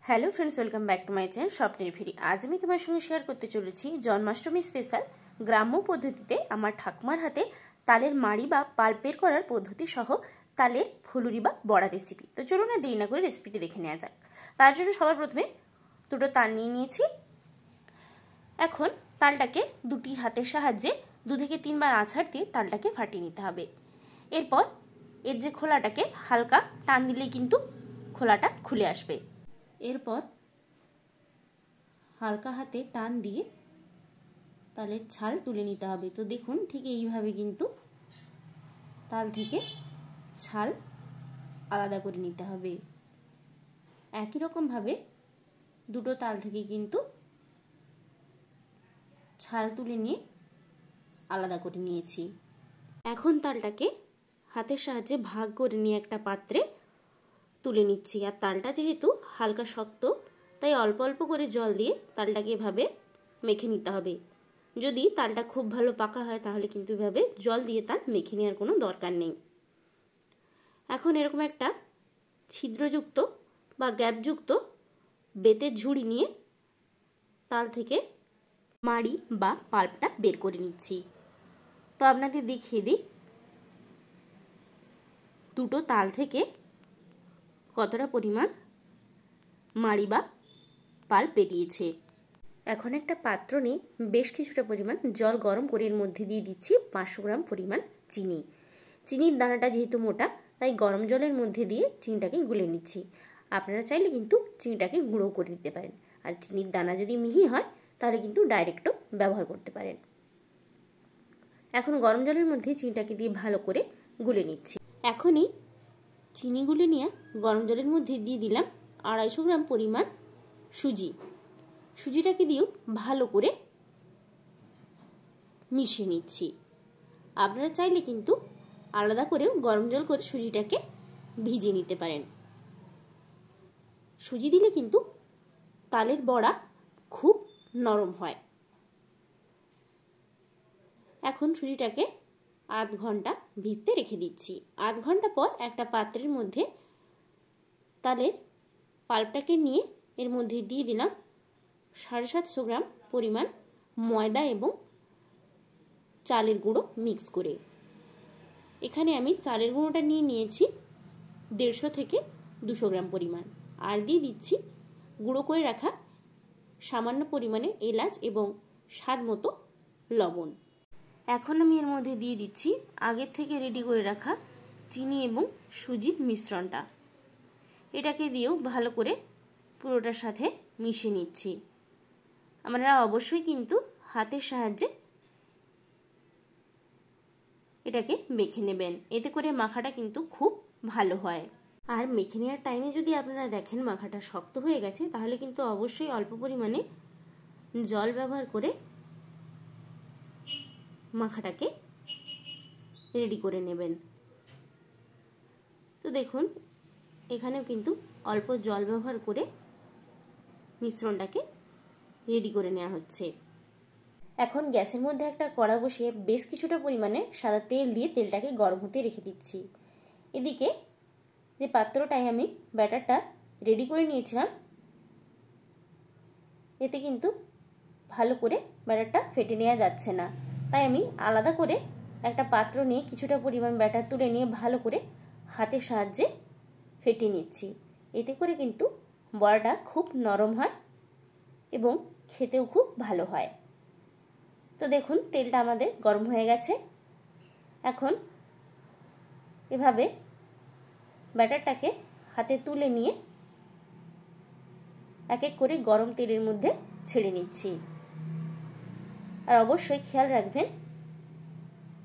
Hello friends, welcome back to my channel স্বপ্নের ফিরি। আজ আমি তোমার সঙ্গে শেয়ার করতে চলেছি জন্মাষ্টমী স্পেশাল গ্রাম্য পদ্ধতিতে আমার ঠাকুমার হাতে তালের মাড়ি বা পাল্প বের করার পদ্ধতি সহ তালের ফুলুরি বা বড়া রেসিপি। তো চলুন না দেরি না করে রেসিপিটি দেখে নেওয়া যাক। তার জন্য সবার প্রথমে দুটো তাল নিয়ে নিয়েছি। এখন তালটাকে দুটি হাতের সাহায্যে 2 থেকে 3 বার আছাড় দিয়ে তালটাকে ফাটিয়ে নিতে হবে। এরপর এর যে খোলাটাকে হালকা টান দিলেই কিন্তু খোলাটা খুলে আসবে। এরপর হালকা হাতে টান দিয়ে তালের ছাল তুলে নিতে হবে। তো দেখুন ঠিক এইভাবে কিন্তু তাল থেকে ছাল আলাদা করে নিতে হবে। একই রকমভাবে দুটো তাল থেকে কিন্তু ছাল তুলে নিয়ে আলাদা করে নিয়েছি। এখন তালটাকে হাতের সাহায্যে ভাগ করে নিয়ে একটা পাত্রে তুলে নিচ্ছি। আর তালটা যেহেতু হালকা শক্ত, তাই অল্প অল্প করে জল দিয়ে তালটাকে এভাবে মেখে নিতে হবে। যদি তালটা খুব ভালো পাকা হয় তাহলে কিন্তু এভাবে জল দিয়ে তাল মেখে নেওয়ার কোনো দরকার নেই। এখন এরকম একটা ছিদ্রযুক্ত বা গ্যাপযুক্ত বেতের ঝুড়ি নিয়ে তাল থেকে মাড়ি বা পাল্পটা বের করে নিচ্ছি। তো আপনাদের দেখিয়ে দিই দুটো তাল থেকে কতটা পরিমাণ মাড়ি বা পাল্প বেরিয়েছে। এখন একটা পাত্র নিয়ে বেশ কিছুটা পরিমাণ জল গরম করে এর মধ্যে দিয়ে দিচ্ছি 500 গ্রাম পরিমাণ চিনি। চিনির দানাটা যেহেতু মোটা, তাই গরম জলের মধ্যে দিয়ে চিনিটাকে গুলে নিচ্ছি। আপনারা চাইলে কিন্তু চিনিটাকে গুঁড়ো করে দিতে পারেন। আর চিনির দানা যদি মিহি হয় তাহলে কিন্তু ডাইরেক্টও ব্যবহার করতে পারেন। এখন গরম জলের মধ্যে চিনিটাকে দিয়ে ভালো করে গুলে নিচ্ছি। এখনই চিনি গুলে নিয়ে গরম জলের মধ্যে দিয়ে দিলাম 250 গ্রাম পরিমাণ সুজি। সুজিটাকে দিয়েও ভালো করে মিশিয়ে নিচ্ছি। আপনারা চাইলে কিন্তু আলাদা করেও গরম জল করে সুজিটাকে ভিজিয়ে নিতে পারেন। সুজি দিলে কিন্তু তালের বড়া খুব নরম হয়। এখন সুজিটাকে আধ ঘন্টা ভিজতে রেখে দিচ্ছি। আধ ঘন্টা পর একটা পাত্রের মধ্যে তালের পাল্পটাকে নিয়ে এর মধ্যে দিয়ে দিলাম 750 গ্রাম পরিমাণ ময়দা এবং চালের গুঁড়ো মিক্স করে। এখানে আমি চালের গুঁড়োটা নিয়ে নিয়েছি 150 থেকে 200 গ্রাম পরিমাণ। আর দিয়ে দিচ্ছি গুঁড়ো করে রাখা সামান্য পরিমাণে এলাচ এবং স্বাদ মতো লবণ। এখন আমি এর মধ্যে দিয়ে দিচ্ছি আগের থেকে রেডি করে রাখা চিনি এবং সুজির মিশ্রণটা। এটাকে দিয়েও ভালো করে পুরোটার সাথে মিশিয়ে নিচ্ছি। আপনারা অবশ্যই কিন্তু হাতের সাহায্যে এটাকে মেখে নেবেন, এতে করে মাখাটা কিন্তু খুব ভালো হয়। আর মেখে নেওয়ার টাইমে যদি আপনারা দেখেন মাখাটা শক্ত হয়ে গেছে, তাহলে কিন্তু অবশ্যই অল্প পরিমাণে জল ব্যবহার করে মাখাটাকে রেডি করে নেবেন। তো দেখুন এখানেও কিন্তু অল্প জল ব্যবহার করে মিশ্রণটাকে রেডি করে নেওয়া হচ্ছে। এখন গ্যাসের মধ্যে একটা কড়া বসিয়ে বেশ কিছুটা পরিমাণে সাদা তেল দিয়ে তেলটাকে গরম হতে রেখে দিচ্ছি। এদিকে যে পাত্রটায় আমি ব্যাটারটা রেডি করে নিয়েছিলাম, এতে কিন্তু ভালো করে ব্যাটারটা ফেটে নেওয়া যাচ্ছে না, তাই আমি আলাদা করে একটা পাত্র নিয়ে কিছুটা পরিমাণ ব্যাটার তুলে নিয়ে ভালো করে হাতের সাহায্যে ফেটে নিচ্ছি। এতে করে কিন্তু বড়াটা খুব নরম হয় এবং খেতেও খুব ভালো হয়। তো দেখুন তেলটা আমাদের গরম হয়ে গেছে। এখন এভাবে ব্যাটারটাকে হাতে তুলে নিয়ে এক এক করে গরম তেলের মধ্যে ছেড়ে নিচ্ছি। আর অবশ্যই খেয়াল রাখবেন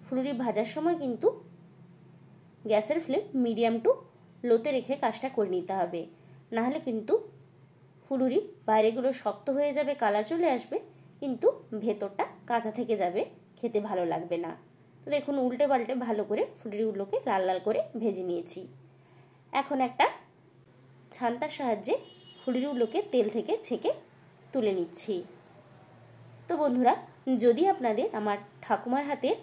ফুলুরি ভাজার সময় কিন্তু গ্যাসের ফ্লেম মিডিয়াম টু লোতে রেখে কাজটা করে নিতে হবে, নাহলে কিন্তু ফুলুরি বাইরেগুলো শক্ত হয়ে যাবে, কালার চলে আসবে, কিন্তু ভেতরটা কাঁচা থেকে যাবে, খেতে ভালো লাগবে না। তো দেখুন উল্টে পাল্টে ভালো করে ফুলুরিগুলোকে লাল লাল করে ভেজে নিয়েছি। এখন একটা ছান্তার সাহায্যে ফুলুরিগুলোকে তেল থেকে ছেঁকে তুলে নিচ্ছি। তো বন্ধুরা, যদি আপনাদের আমার ঠাকুমার হাতের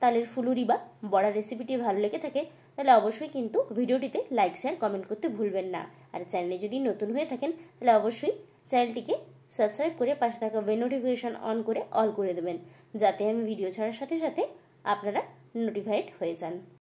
তালের ফুলুরি বা বড়া রেসিপিটি ভালো লেগে থাকে তাহলে অবশ্যই কিন্তু ভিডিওটিতে লাইক শেয়ার কমেন্ট করতে ভুলবেন না। আর চ্যানেলে যদি নতুন হয়ে থাকেন তাহলে অবশ্যই চ্যানেলটিকে সাবস্ক্রাইব করে পাশে থাকা বেল নোটিফিকেশন অন করে অল করে দেবেন, যাতে আমি ভিডিও ছাড়ার সাথে সাথে আপনারা নোটিফাইড হয়ে যান।